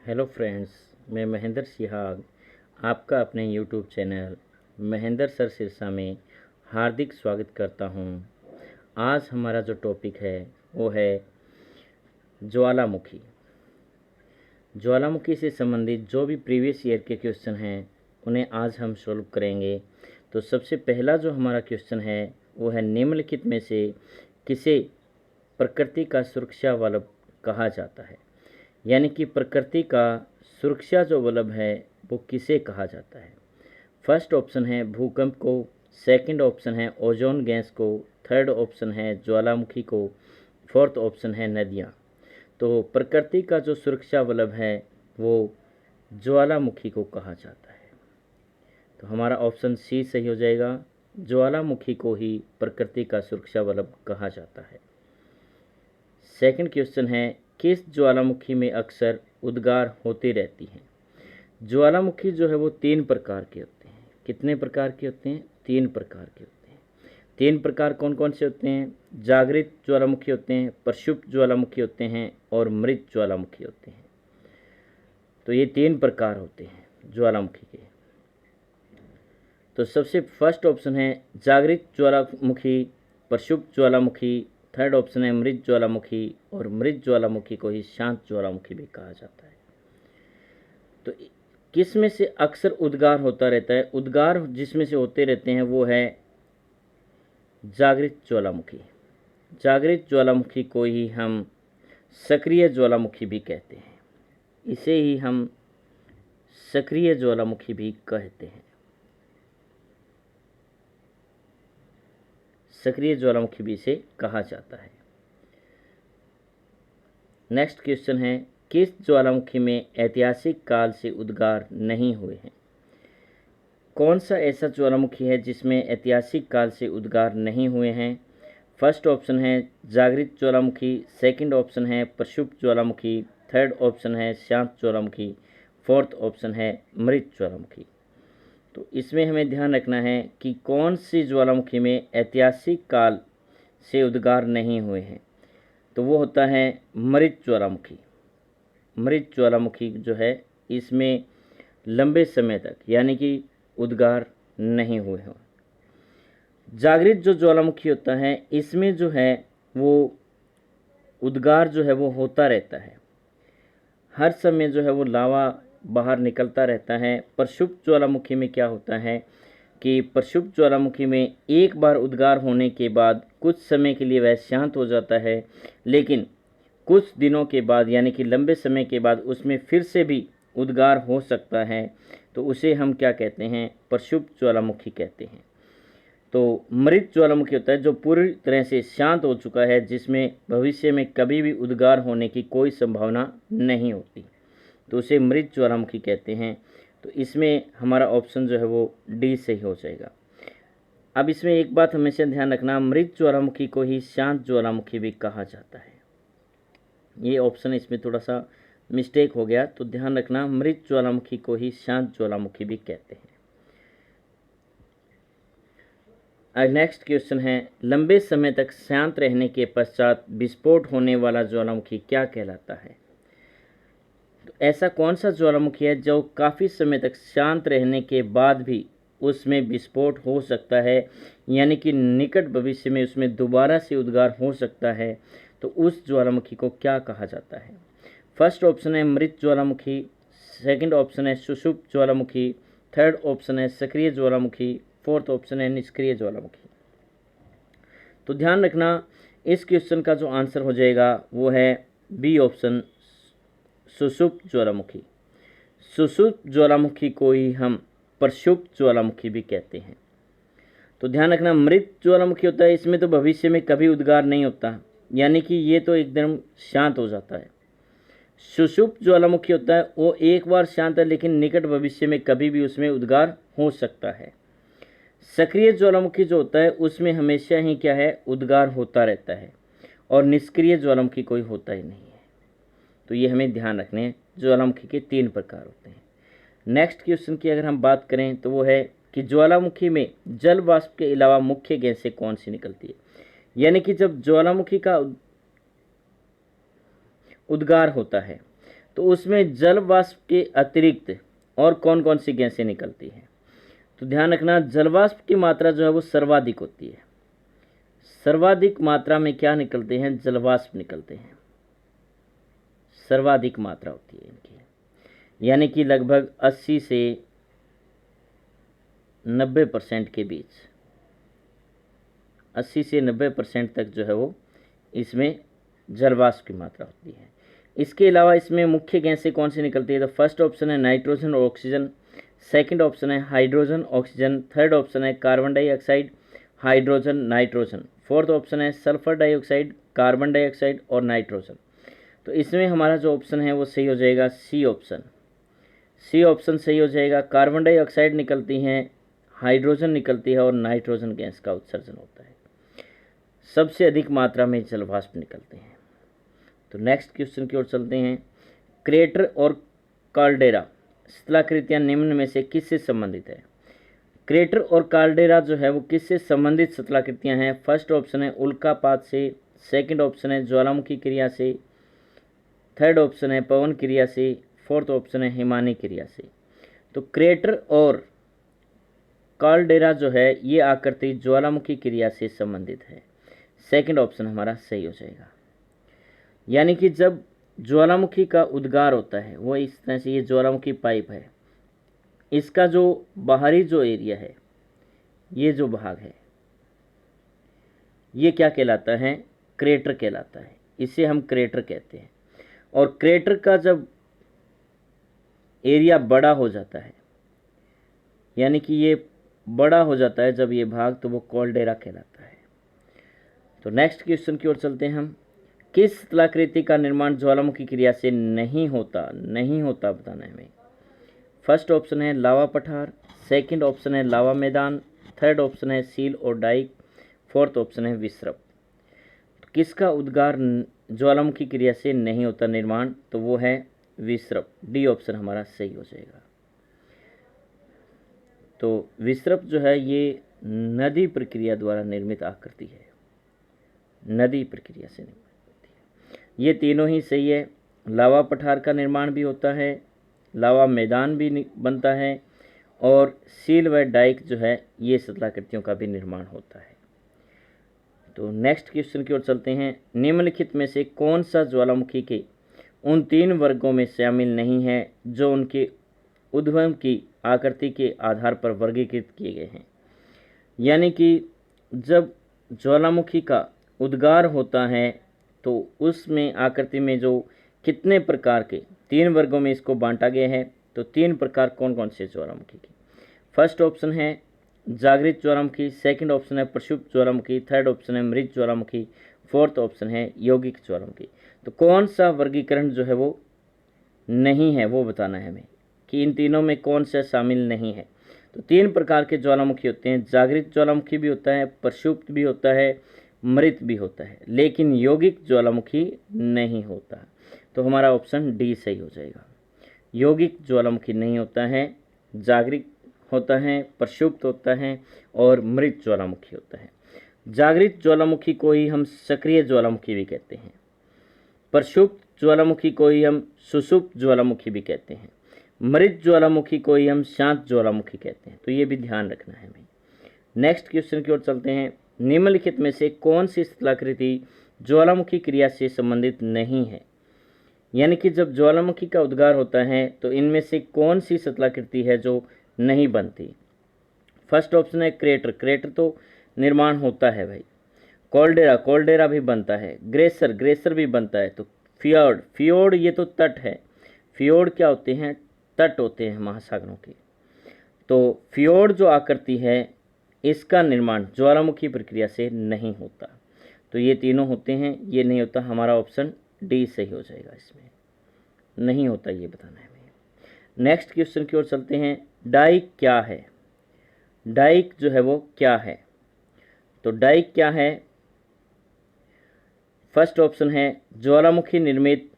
Hello friends, मैं महेंद्र सिहाग आपका अपने YouTube channel Mahendra sir Sirsa में हार्दिक स्वागत करता हूं। आज हमारा जो टॉपिक है वो है ज्वालामुखी। ज्वालामुखी से संबंधित जो भी प्रीवियस ईयर के क्वेश्चन हैं उन्हें आज हम सॉल्व करेंगे। तो सबसे पहला जो हमारा क्वेश्चन है वो है, निम्नलिखित में से किसे प्रकृति का सुरक्षा बल्ब कहा जाता है। यानी कि प्रकृति का सुरक्षा जो बल्ब है वो किसे कहा जाता है। फर्स्ट ऑप्शन है भूकंप को, सेकंड ऑप्शन है ओजोन गैस को, थर्ड ऑप्शन है ज्वालामुखी को, फोर्थ ऑप्शन है नदियाँ। तो प्रकृति का जो सुरक्षा बल्ब है वो ज्वालामुखी को कहा जाता है। तो हमारा ऑप्शन सी सही हो जाएगा, ज्वालामुखी को ही प्रकृति का सुरक्षा बल्ब कहा जाता है। सेकंड क्वेश्चन है, किस ज्वालामुखी में अक्सर उद्गार होती रहती हैं। ज्वालामुखी जो है वो 3 प्रकार के होते हैं। कितने प्रकार के होते हैं? 3 प्रकार के होते हैं। 3 प्रकार कौन कौन से होते हैं? जागृत ज्वालामुखी होते हैं, प्रक्षुब्ध ज्वालामुखी होते हैं और मृत ज्वालामुखी होते हैं। तो ये 3 प्रकार होते हैं ज्वालामुखी के। तो सबसे फर्स्ट ऑप्शन है जागृत ज्वालामुखी, प्रक्षुब्ध ज्वालामुखी, थर्ड ऑप्शन है मृत ज्वालामुखी और मृत ज्वालामुखी को ही शांत ज्वालामुखी भी कहा जाता है। तो किस में से अक्सर उद्गार होता रहता है? उद्गार जिसमें से होते रहते हैं वो है जागृत ज्वालामुखी। जागृत ज्वालामुखी को ही हम सक्रिय ज्वालामुखी भी कहते हैं। इसे ही हम सक्रिय ज्वालामुखी भी कहते हैं। सक्रिय ज्वालामुखी भी इसे कहा जाता है। नेक्स्ट क्वेश्चन है, किस ज्वालामुखी में ऐतिहासिक काल से उद्गार नहीं हुए हैं। कौन सा ऐसा ज्वालामुखी है जिसमें ऐतिहासिक काल से उद्गार नहीं हुए हैं? फर्स्ट ऑप्शन है जागृत ज्वालामुखी, सेकंड ऑप्शन है प्रक्षुब्ध ज्वालामुखी, थर्ड ऑप्शन है शांत ज्वालामुखी, फोर्थ ऑप्शन है मृत ज्वालामुखी। तो इसमें हमें ध्यान रखना है कि कौन सी ज्वालामुखी में ऐतिहासिक काल से उद्गार नहीं हुए हैं। तो वो होता है मृत ज्वालामुखी। मृत ज्वालामुखी जो है इसमें लंबे समय तक यानी कि उद्गार नहीं हुए हों। जागृत जो ज्वालामुखी होता है इसमें जो है वो उद्गार जो है वो होता रहता है। हर समय जो है वो लावा बाहर निकलता रहता है। प्रक्षुब्ध ज्वालामुखी में क्या होता है कि प्रक्षुब्ध ज्वालामुखी में एक बार उद्गार होने के बाद कुछ समय के लिए वह शांत हो जाता है, लेकिन कुछ दिनों के बाद यानी कि लंबे समय के बाद उसमें फिर से भी उद्गार हो सकता है। तो उसे हम क्या कहते हैं? प्रक्षुब्ध ज्वालामुखी कहते हैं। तो मृत ज्वालामुखी होता है जो पूरी तरह से शांत हो चुका है, जिसमें भविष्य में कभी भी उद्गार होने की कोई संभावना नहीं होती, तो उसे मृत ज्वालामुखी कहते हैं। तो इसमें हमारा ऑप्शन जो है वो डी सही हो जाएगा। अब इसमें एक बात हमेशा ध्यान रखना, मृत ज्वालामुखी को ही शांत ज्वालामुखी भी कहा जाता है। ये ऑप्शन इसमें थोड़ा सा मिस्टेक हो गया, तो ध्यान रखना मृत ज्वालामुखी को ही शांत ज्वालामुखी भी कहते हैं। नेक्स्ट क्वेश्चन है, लंबे समय तक शांत रहने के पश्चात विस्फोट होने वाला ज्वालामुखी क्या कहलाता है। तो ऐसा कौन सा ज्वालामुखी है जो काफ़ी समय तक शांत रहने के बाद भी उसमें विस्फोट हो सकता है, यानी कि निकट भविष्य में उसमें दोबारा से उद्गार हो सकता है। तो उस ज्वालामुखी को क्या कहा जाता है? फर्स्ट ऑप्शन है मृत ज्वालामुखी, सेकंड ऑप्शन है सुषुप्त ज्वालामुखी, थर्ड ऑप्शन है सक्रिय ज्वालामुखी, फोर्थ ऑप्शन है निष्क्रिय ज्वालामुखी। तो ध्यान रखना इस क्वेश्चन का जो आंसर हो जाएगा वो है बी ऑप्शन, सुषुप्त ज्वालामुखी। सुषुप्त ज्वालामुखी को ही हम प्रक्षुब्ध ज्वालामुखी भी कहते हैं। तो ध्यान रखना मृत ज्वालामुखी होता है इसमें तो भविष्य में कभी उद्गार नहीं होता, यानी कि ये तो एकदम शांत हो जाता है। सुषुप्त ज्वालामुखी होता है वो एक बार शांत है, लेकिन निकट भविष्य में कभी भी उसमें उद्गार हो सकता है। सक्रिय ज्वालामुखी जो होता है उसमें हमेशा ही क्या है, उद्गार होता रहता है, और निष्क्रिय ज्वालामुखी कोई होता ही नहीं है। तो ये हमें ध्यान रखने हैं, ज्वालामुखी के 3 प्रकार होते हैं। नेक्स्ट क्वेश्चन की अगर हम बात करें तो वो है कि ज्वालामुखी में जल वाष्प के अलावा मुख्य गैसें कौन सी निकलती है। यानी कि जब ज्वालामुखी का उद्गार होता है तो तो उसमें जल वाष्प के अतिरिक्त और कौन कौन सी गैसें निकलती हैं? तो ध्यान रखना, जल वाष्प की मात्रा जो है वो सर्वाधिक होती है। सर्वाधिक मात्रा में क्या निकलते हैं? जल वाष्प निकलते हैं, सर्वाधिक मात्रा होती है इनकी, यानी कि लगभग 80 से 90% के बीच, 80 से 90% तक जो है वो इसमें जल वाष्प की मात्रा होती है। इसके अलावा इसमें मुख्य गैसें कौन सी निकलती है? तो फर्स्ट ऑप्शन है नाइट्रोजन और ऑक्सीजन, सेकंड ऑप्शन है हाइड्रोजन ऑक्सीजन, थर्ड ऑप्शन है carbon dioxide hydrogen nitrogen, fourth option है सल्फर डाइऑक्साइड कार्बन डाइऑक्साइड और नाइट्रोजन। तो इसमें हमारा जो ऑप्शन है वो सही हो जाएगा सी ऑप्शन। सी ऑप्शन सही हो जाएगा। कार्बन डाइऑक्साइड निकलती हैं, हाइड्रोजन निकलती है और नाइट्रोजन गैस का उत्सर्जन होता है। सबसे अधिक मात्रा में जल वाष्प निकलते हैं। तो नेक्स्ट क्वेश्चन की ओर चलते हैं। क्रेटर और काल्डेरा शिलाकृतियाँ निम्न में से किससे संबंधित है? क्रेटर और काल्डेरा जो है वो किससे संबंधित शिलाकृतियाँ हैं? फर्स्ट ऑप्शन है उल्कापात से, सेकंड ऑप्शन है ज्वालामुखी क्रिया से, थर्ड ऑप्शन है पवन क्रिया से, फोर्थ ऑप्शन है हिमानी क्रिया से। तो क्रेटर और काल्डेरा जो है ये आकृति ज्वालामुखी क्रिया से संबंधित है। सेकंड ऑप्शन हमारा सही हो जाएगा। यानी कि जब ज्वालामुखी का उद्गार होता है वो इस तरह से, ये ज्वालामुखी पाइप है, इसका जो बाहरी जो एरिया है, ये जो भाग है, ये क्या कहलाता है? क्रेटर कहलाता है। इसे हम क्रेटर कहते हैं। और क्रेटर का जब एरिया बड़ा हो जाता है, यानी कि ये बड़ा हो जाता है जब ये भाग, तो वो कॉल्डेरा कहलाता है। तो नेक्स्ट क्वेश्चन की ओर चलते हैं हम। किस शिलाकृति का निर्माण ज्वालामुखी क्रिया से नहीं होता बताना है हमें। फर्स्ट ऑप्शन है लावा पठार, सेकंड ऑप्शन है लावा मैदान, थर्ड ऑप्शन है सील और डाइक, फोर्थ ऑप्शन है विसर्प। तो किसका उद्गार ज्वालामुखी क्रिया से नहीं होता निर्माण? तो वो है विसर्प। डी ऑप्शन हमारा सही हो जाएगा। तो विसर्प जो है ये नदी प्रक्रिया द्वारा निर्मित आकृति है, नदी प्रक्रिया से निर्मित होती है। ये तीनों ही सही है। लावा पठार का निर्माण भी होता है, लावा मैदान भी बनता है, और सील व डाइक जो है ये शिलाकृतियों का भी निर्माण होता है। तो नेक्स्ट क्वेश्चन की ओर चलते हैं। निम्नलिखित में से कौन सा ज्वालामुखी के उन 3 वर्गों में शामिल नहीं है जो उनके उद्गम की आकृति के आधार पर वर्गीकृत किए गए हैं? यानी कि जब ज्वालामुखी का उद्गार होता है तो उसमें आकृति में जो कितने प्रकार के 3 वर्गों में इसको बांटा गया है, तो 3 प्रकार कौन कौन से ज्वालामुखी के? फर्स्ट ऑप्शन है जागृत ज्वालामुखी, सेकंड ऑप्शन है प्रक्षुब्ध ज्वालामुखी, थर्ड ऑप्शन है मृत ज्वालामुखी, फोर्थ ऑप्शन है यौगिक ज्वालामुखी। तो कौन सा वर्गीकरण जो है वो नहीं है वो बताना है हमें, कि इन तीनों में कौन सा शामिल नहीं है। तो 3 प्रकार के ज्वालामुखी होते हैं। जागृत ज्वालामुखी भी होता है, प्रक्षुब्ध भी होता है, मृत भी होता है, लेकिन यौगिक ज्वालामुखी नहीं होता। तो हमारा ऑप्शन डी सही हो जाएगा। यौगिक ज्वालामुखी नहीं होता है, जागृत होता है, प्रक्षुब्ध होता है और मृत ज्वालामुखी होता है। जागृत ज्वालामुखी को ही हम सक्रिय ज्वालामुखी भी कहते हैं, प्रक्षुब्ध ज्वालामुखी को ही हम सुषुप्त ज्वालामुखी भी कहते हैं, मृत ज्वालामुखी को ही हम शांत ज्वालामुखी कहते हैं। तो ये भी ध्यान रखना है हमें। नेक्स्ट क्वेश्चन की ओर चलते हैं। निम्नलिखित में से कौन सी शिलाकृति ज्वालामुखी क्रिया से संबंधित नहीं है? यानी कि जब ज्वालामुखी का उद्गार होता है तो इनमें से कौन सी शिलाकृति है जो नहीं बनती? फर्स्ट ऑप्शन है क्रेटर, क्रेटर तो निर्माण होता है भाई। कॉल्डेरा, कॉल्डेरा भी बनता है। ग्लेशियर, ग्लेशियर भी बनता है। तो फियोर्ड, फियोर्ड ये तो तट है। फियोर्ड क्या होते हैं? तट होते हैं महासागरों के। तो फियोर्ड जो आकृति है इसका निर्माण ज्वालामुखी प्रक्रिया से नहीं होता। तो ये तीनों होते हैं, ये नहीं होता। हमारा ऑप्शन डी सही हो जाएगा। इसमें नहीं होता ये बताना है हमें। नेक्स्ट क्वेश्चन की ओर चलते हैं। डाइक क्या है? डाइक जो है वो क्या है? तो डाइक क्या है? फर्स्ट ऑप्शन है ज्वालामुखी निर्मित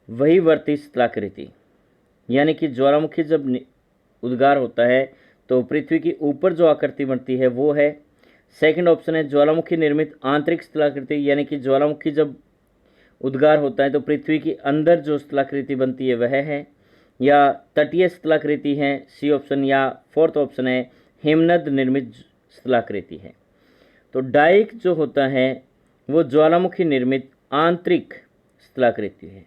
वहीवर्ती शिलाकृति, यानी कि ज्वालामुखी जब उद्गार होता है तो पृथ्वी की ऊपर जो आकृति बनती है वो है। सेकंड ऑप्शन है ज्वालामुखी निर्मित आंतरिक शिलाकृति, यानी कि ज्वालामुखी जब उद्गार होता है तो पृथ्वी के अंदर जो स्थलाकृति बनती है वह है, या तटीय स्थलाकृति है, सी ऑप्शन, या फोर्थ ऑप्शन है हिमनद निर्मित स्थलाकृति है। तो डाइक जो होता है वो ज्वालामुखी निर्मित आंतरिक स्थलाकृति है।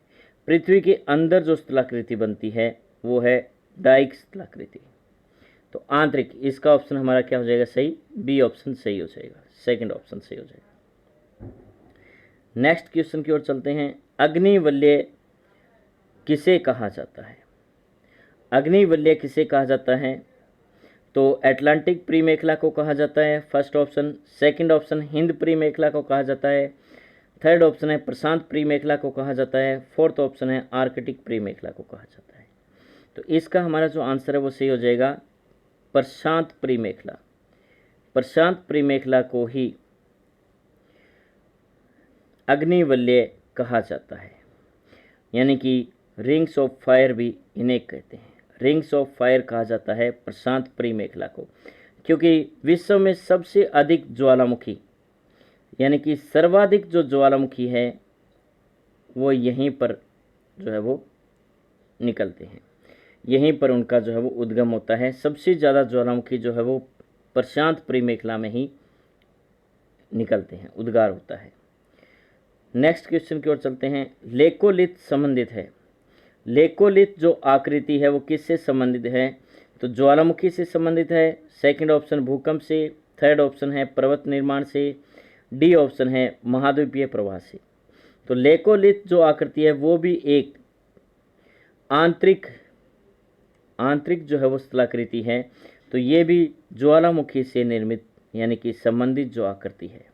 पृथ्वी के अंदर जो स्थलाकृति बनती है वो है डाइक स्थलाकृति। तो आंतरिक, इसका ऑप्शन हमारा क्या हो जाएगा सही, बी ऑप्शन सही हो जाएगा, सेकंड ऑप्शन सही हो जाएगा। नेक्स्ट क्वेश्चन की ओर चलते हैं। अग्निवल्य किसे कहा जाता है? अग्निवल्य किसे कहा जाता है? तो अटलांटिक परिमेखला को कहा जाता है, फर्स्ट ऑप्शन। सेकंड ऑप्शन हिंद परिमेखला को कहा जाता है। थर्ड ऑप्शन है प्रशांत परिमेखला को कहा जाता है। फोर्थ ऑप्शन है आर्कटिक परिमेखला को कहा जाता है। तो इसका हमारा जो आंसर है वो सही हो जाएगा प्रशांत परिमेखला। प्रशांत परिमेखला को ही अग्निवल्य कहा जाता है, यानी कि रिंग्स ऑफ फायर भी इन्हें कहते हैं। रिंग्स ऑफ फायर कहा जाता है प्रशांत परिमेखला को, क्योंकि विश्व में सबसे अधिक ज्वालामुखी, यानी कि सर्वाधिक जो ज्वालामुखी है वो यहीं पर जो है वो निकलते हैं, यहीं पर उनका जो है वो उद्गम होता है। सबसे ज़्यादा ज्वालामुखी जो है वो प्रशांत परिमेखला में ही निकलते हैं, उद्गार होता है। नेक्स्ट क्वेश्चन की ओर चलते हैं। लेकोलिथ संबंधित है। लेकोलिथ जो आकृति है वो किससे संबंधित है? तो ज्वालामुखी से संबंधित है। सेकंड ऑप्शन भूकंप से। थर्ड ऑप्शन है पर्वत निर्माण से। डी ऑप्शन है महाद्वीपीय प्रवाह से। तो लेकोलिथ जो आकृति है वो भी एक आंतरिक जो है वो स्थलाकृति है। तो ये भी ज्वालामुखी से निर्मित यानी कि संबंधित जो आकृति है।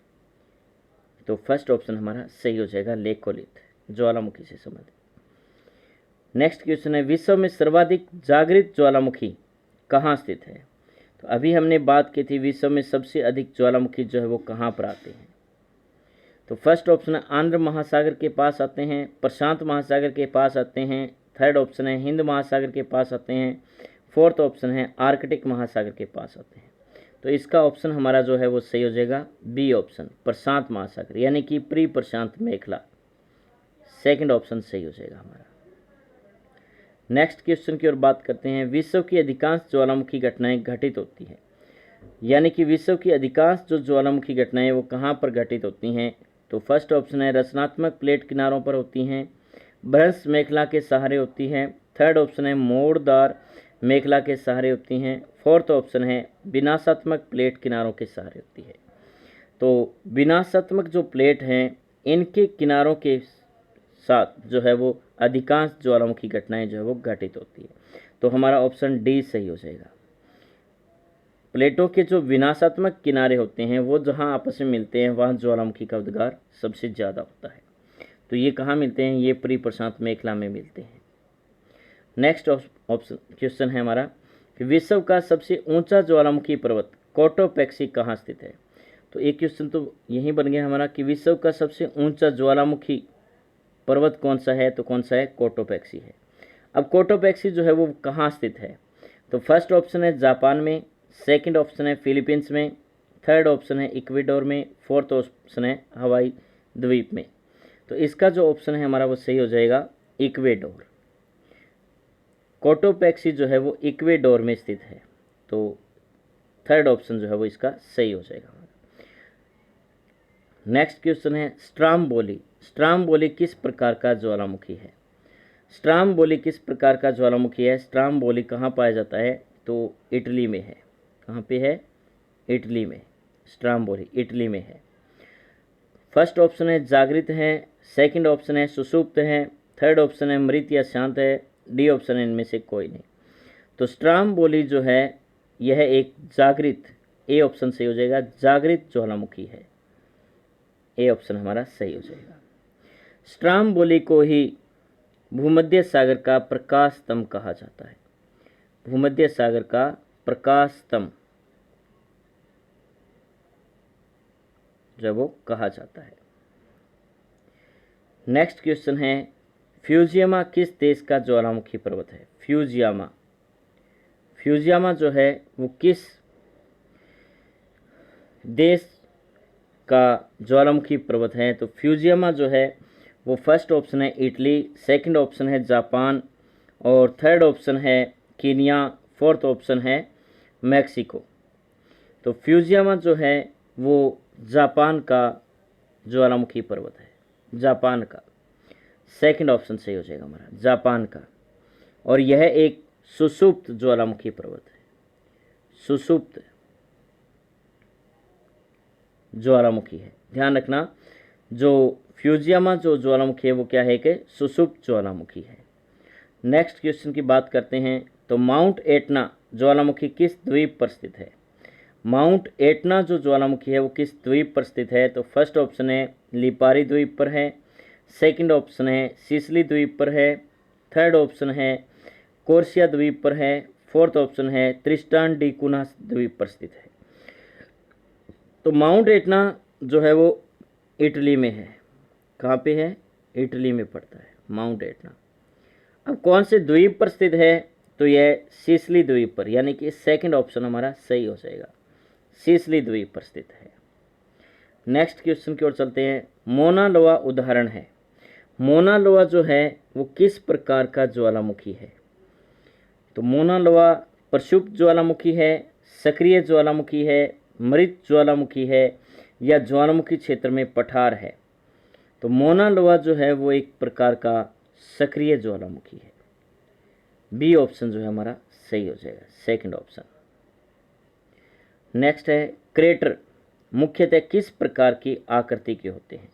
तो फर्स्ट ऑप्शन हमारा सही हो जाएगा, लेकोलिथ ज्वालामुखी से संबंधित। नेक्स्ट क्वेश्चन है। विश्व में सर्वाधिक जागृत ज्वालामुखी कहाँ स्थित है? तो अभी हमने बात की थी विश्व में सबसे अधिक ज्वालामुखी जो है वो कहाँ पर आते हैं। तो फर्स्ट ऑप्शन है आंध्र महासागर के पास आते हैं, प्रशांत महासागर के पास आते हैं। थर्ड ऑप्शन है हिंद महासागर के पास आते हैं। फोर्थ ऑप्शन है आर्कटिक महासागर के पास आते हैं। तो इसका ऑप्शन हमारा जो है वो सही हो जाएगा, बी ऑप्शन प्रशांत महासागर, यानी कि प्री प्रशांत मेखला। सेकंड ऑप्शन सही हो जाएगा हमारा। नेक्स्ट क्वेश्चन की ओर बात करते हैं। विश्व की अधिकांश ज्वालामुखी घटनाएं घटित होती हैं, यानी कि विश्व की अधिकांश जो ज्वालामुखी घटनाएं वो कहाँ पर घटित होती हैं? तो फर्स्ट ऑप्शन है रचनात्मक प्लेट किनारों पर होती हैं, भ्रंश मेखला के सहारे होती हैं। थर्ड ऑप्शन है मोड़दार मेखला के सहारे होती हैं। फोर्थ ऑप्शन है विनाशात्मक प्लेट किनारों के सहारे होती है। तो विनाशात्मक जो प्लेट हैं इनके किनारों के साथ जो है वो अधिकांश ज्वालामुखी घटनाएं जो है वो घटित होती है। तो हमारा ऑप्शन डी सही हो जाएगा। प्लेटों के जो विनाशात्मक किनारे होते हैं वो जहां आपस में मिलते हैं वहां ज्वालामुखी का उद्गार सबसे ज़्यादा होता है। तो ये कहाँ मिलते हैं? ये प्री प्रशांत मेखला में मिलते हैं। नेक्स्ट ऑप्शन क्वेश्चन है हमारा कि विश्व का सबसे ऊंचा ज्वालामुखी पर्वत कोटोपैक्सी कहाँ स्थित है? तो एक क्वेश्चन तो यही बन गया हमारा कि विश्व का सबसे ऊंचा ज्वालामुखी पर्वत कौन सा है? तो कौन सा है? कोटोपैक्सी है। अब कोटोपैक्सी जो है वो कहाँ स्थित है? तो फर्स्ट ऑप्शन है जापान में। सेकंड ऑप्शन है फिलीपींस में। थर्ड ऑप्शन है इक्वेडोर में। फोर्थ ऑप्शन है हवाई द्वीप में। तो इसका जो ऑप्शन है हमारा वो सही हो जाएगा, इक्वेडोर। कोटोपैक्सी जो है वो इक्वेडोर में स्थित है। तो थर्ड ऑप्शन जो है वो इसका सही हो जाएगा। नेक्स्ट क्वेश्चन है स्ट्राम्बोली। स्ट्राम्बोली किस प्रकार का ज्वालामुखी है? स्ट्राम्बोली किस प्रकार का ज्वालामुखी है? स्ट्राम्बोली कहाँ पाया जाता है? तो इटली में है। कहाँ पे है? इटली में। स्ट्राम्बोली इटली में है। फर्स्ट ऑप्शन है जागृत है। सेकंड ऑप्शन है सुषुप्त है। थर्ड ऑप्शन है मृत या शांत है। डी ऑप्शन है इनमें से कोई नहीं। तो स्ट्राम्बोली जो है यह एक जागृत, ए ऑप्शन सही हो जाएगा, जागृत ज्वालामुखी है। ए ऑप्शन हमारा सही हो जाएगा। स्ट्राम्बोली को ही भूमध्य सागर का प्रकाश स्तंभ कहा जाता है। भूमध्य सागर का प्रकाश स्तंभ जब वो कहा जाता है। नेक्स्ट क्वेश्चन है फ्यूजियामा किस देश का ज्वालामुखी पर्वत है? फ्यूजियामा, फ्यूजियामा जो है वो किस देश का ज्वालामुखी पर्वत है? तो फ्यूजियामा जो है वो फर्स्ट ऑप्शन है इटली, सेकंड ऑप्शन है जापान और थर्ड ऑप्शन है कीनिया, फोर्थ ऑप्शन है मैक्सिको। तो फ्यूजियामा जो है वो जापान का ज्वालामुखी पर्वत है, जापान का। सेकंड ऑप्शन सही हो जाएगा हमारा, जापान का। और यह एक सुषुप्त ज्वालामुखी पर्वत है, सुषुप्त ज्वालामुखी है। ध्यान रखना, जो फ्यूजियामा जो ज्वालामुखी है वो क्या है कि सुषुप्त ज्वालामुखी है। नेक्स्ट क्वेश्चन की बात करते हैं। तो माउंट एटना ज्वालामुखी किस द्वीप पर स्थित है? माउंट एटना जो ज्वालामुखी है वो किस द्वीप पर स्थित है? तो फर्स्ट ऑप्शन है लिपारी द्वीप पर है, सेकंड ऑप्शन है सिसिली द्वीप पर है, थर्ड ऑप्शन है कोर्सिया द्वीप पर है, फोर्थ ऑप्शन है त्रिस्टान डी कुना द्वीप पर स्थित है। तो माउंट एटना जो है वो इटली में है। कहाँ पे है? इटली में पड़ता है माउंट एटना। अब कौन से द्वीप पर स्थित है? तो यह सिसिली द्वीप पर, यानी कि सेकंड ऑप्शन हमारा सही हो जाएगा, सिसिली द्वीप पर स्थित है। नेक्स्ट क्वेश्चन की ओर चलते हैं। मोना लोआ उदाहरण है। मोना लोआ जो है वो किस प्रकार का ज्वालामुखी है? तो मोना लोआ प्रक्षुब्ध ज्वालामुखी है, सक्रिय ज्वालामुखी है, मृत ज्वालामुखी है या ज्वालामुखी क्षेत्र में पठार है? तो मोना लोआ जो है वो एक प्रकार का सक्रिय ज्वालामुखी है। बी ऑप्शन जो है हमारा सही हो जाएगा, सेकंड ऑप्शन। नेक्स्ट है क्रेटर मुख्यतः किस प्रकार की आकृति के होते हैं?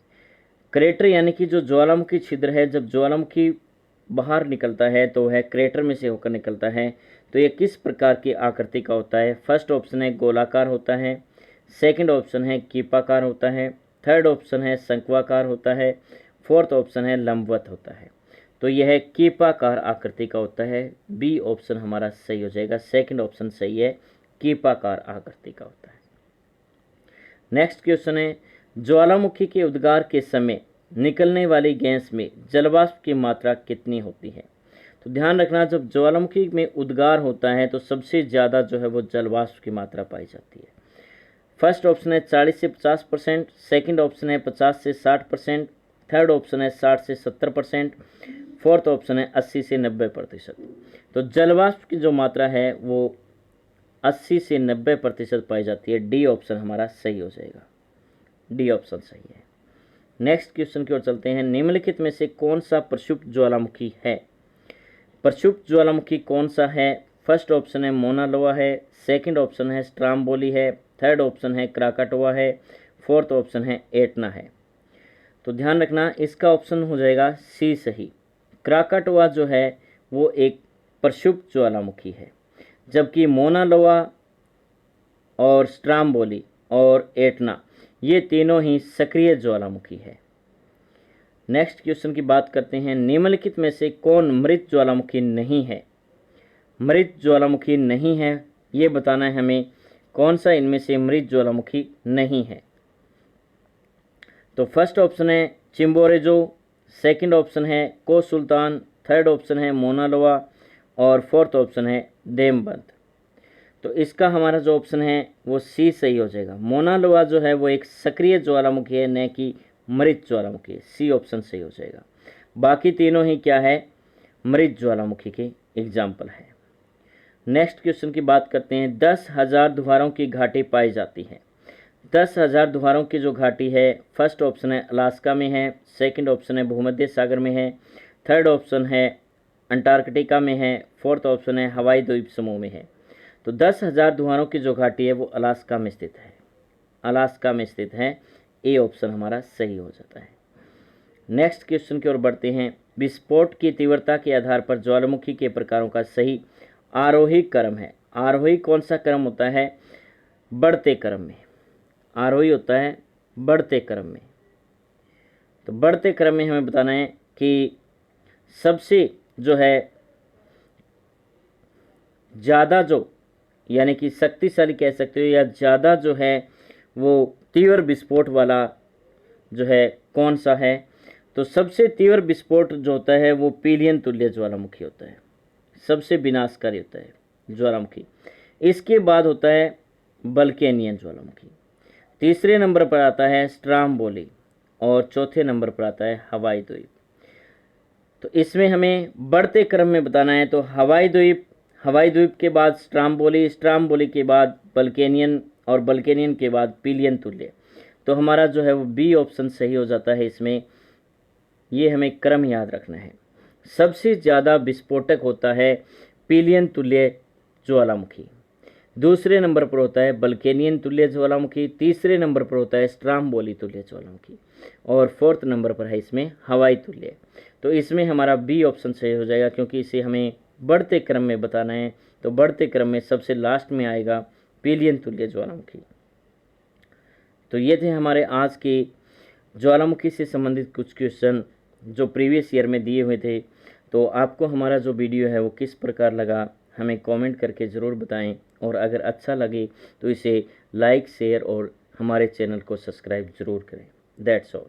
क्रेटर यानी कि जो ज्वालामुखी छिद्र है, जब ज्वालामुखी बाहर निकलता है तो वह क्रेटर में से होकर निकलता है। तो यह किस प्रकार की आकृति का होता है? फर्स्ट ऑप्शन है गोलाकार होता है, सेकंड ऑप्शन है कीपाकार होता है, थर्ड ऑप्शन है शंक्वाकार होता है, फोर्थ ऑप्शन है लंबवत होता है। तो यह कीपाकार आकृति का होता है। बी ऑप्शन हमारा सही हो जाएगा, सेकंड ऑप्शन सही है, कीपाकार आकृति का होता है। नेक्स्ट क्वेश्चन है ज्वालामुखी के उद्गार के समय निकलने वाली गैस में जलवाष्प की मात्रा कितनी होती है? तो ध्यान रखना, जब ज्वालामुखी में उद्गार होता है तो सबसे ज़्यादा जो है वो जलवाष्प की मात्रा पाई जाती है। फर्स्ट ऑप्शन है 40 से 50%, सेकंड ऑप्शन है 50 से 60%, थर्ड ऑप्शन है 60 से 70%, फोर्थ ऑप्शन है 80 से 90%। तो जलवाष्प की जो मात्रा है वो 80 से 90% पाई जाती है। डी ऑप्शन हमारा सही हो जाएगा, डी ऑप्शन सही है। नेक्स्ट क्वेश्चन की ओर चलते हैं। निम्नलिखित में से कौन सा प्रक्षुब्ध ज्वालामुखी है? प्रक्षुब्ध ज्वालामुखी कौन सा है? फर्स्ट ऑप्शन है मोना लोआ है, सेकंड ऑप्शन है स्ट्राम्बोली है, थर्ड ऑप्शन है क्राकाटोआ है, फोर्थ ऑप्शन है एटना है। तो ध्यान रखना, इसका ऑप्शन हो जाएगा सी सही। क्राकाटोआ जो है वो एक प्रक्षुब्ध ज्वालामुखी है, जबकि मोना लोआ और स्ट्राम्बोली और एटना ये तीनों ही सक्रिय ज्वालामुखी है। नेक्स्ट क्वेश्चन की बात करते हैं। निम्नलिखित में से कौन मृत ज्वालामुखी नहीं है? मृत ज्वालामुखी नहीं है, ये बताना है हमें, कौन सा इनमें से मृत ज्वालामुखी नहीं है। तो फर्स्ट ऑप्शन है चिम्बोरेजो, सेकंड ऑप्शन है को सुल्तान, थर्ड ऑप्शन है मोना लोआ और फोर्थ ऑप्शन है देमबंद। तो इसका हमारा जो ऑप्शन है वो सी सही हो जाएगा। मोना लोआ जो है वो एक सक्रिय ज्वालामुखी है, न कि मृत ज्वालामुखी है। सी ऑप्शन सही हो जाएगा। बाकी तीनों ही क्या है? मृत ज्वालामुखी के एग्जाम्पल है। नेक्स्ट क्वेश्चन की बात करते हैं। 10,000 दुहारों की घाटी पाई जाती है। 10,000 दुहारों की जो घाटी है, फर्स्ट ऑप्शन है अलास्का में है, सेकंड ऑप्शन है भूमध्य सागर में है, थर्ड ऑप्शन है अंटार्कटिका में है, फोर्थ ऑप्शन है हवाई द्वीप समूह में है। तो 10,000 दुहारों की जो घाटी है वो अलास्का में स्थित है, अलास्का में स्थित है। ए ऑप्शन हमारा सही हो जाता है। नेक्स्ट क्वेश्चन की ओर बढ़ते हैं। विस्फोट की तीव्रता के आधार पर ज्वालामुखी के प्रकारों का सही आरोही क्रम है। आरोही कौन सा क्रम होता है? बढ़ते क्रम में। आरोही होता है बढ़ते क्रम में। तो बढ़ते क्रम में हमें बताना है कि सबसे जो है ज़्यादा जो, यानी कि शक्तिशाली कह सकते हो, या ज़्यादा जो है वो तीव्र विस्फोट वाला जो है कौन सा है? तो सबसे तीव्र विस्फोट जो होता है वो पीलियन तुल्य ज्वालामुखी होता है, सबसे विनाशकारी होता है ज्वालामुखी। इसके बाद होता है बल्केनियन ज्वालामुखी। तीसरे नंबर पर आता है स्ट्राम्बोली और चौथे नंबर पर आता है हवाई द्वीप। तो इसमें हमें बढ़ते क्रम में बताना है। तो हवाई द्वीप के बाद स्ट्राम्बोली के बाद बल्केनियन और बल्केनियन के बाद पिलियन तुल्य। तो हमारा जो है वो बी ऑप्शन सही हो जाता है इसमें। ये हमें क्रम याद रखना है। सबसे ज़्यादा विस्फोटक होता है पिलियन तुल्य ज्वालामुखी, दूसरे नंबर पर होता है बल्केनियन तुल्य ज्वालामुखी, तीसरे नंबर पर होता है स्ट्राम्बोली तुल्य ज्वालामुखी और फोर्थ नंबर पर है इसमें हवाई तुल्य। तो इसमें हमारा बी ऑप्शन सही हो जाएगा, क्योंकि इसे हमें बढ़ते क्रम में बताना है। तो बढ़ते क्रम में सबसे लास्ट में आएगा पिलियन तुल्य ज्वालामुखी। तो ये थे हमारे आज के ज्वालामुखी से संबंधित कुछ क्वेश्चन जो प्रीवियस ईयर में दिए हुए थे। तो आपको हमारा जो वीडियो है वो किस प्रकार लगा हमें कमेंट करके ज़रूर बताएं, और अगर अच्छा लगे तो इसे लाइक, शेयर और हमारे चैनल को सब्सक्राइब ज़रूर करें। That's all.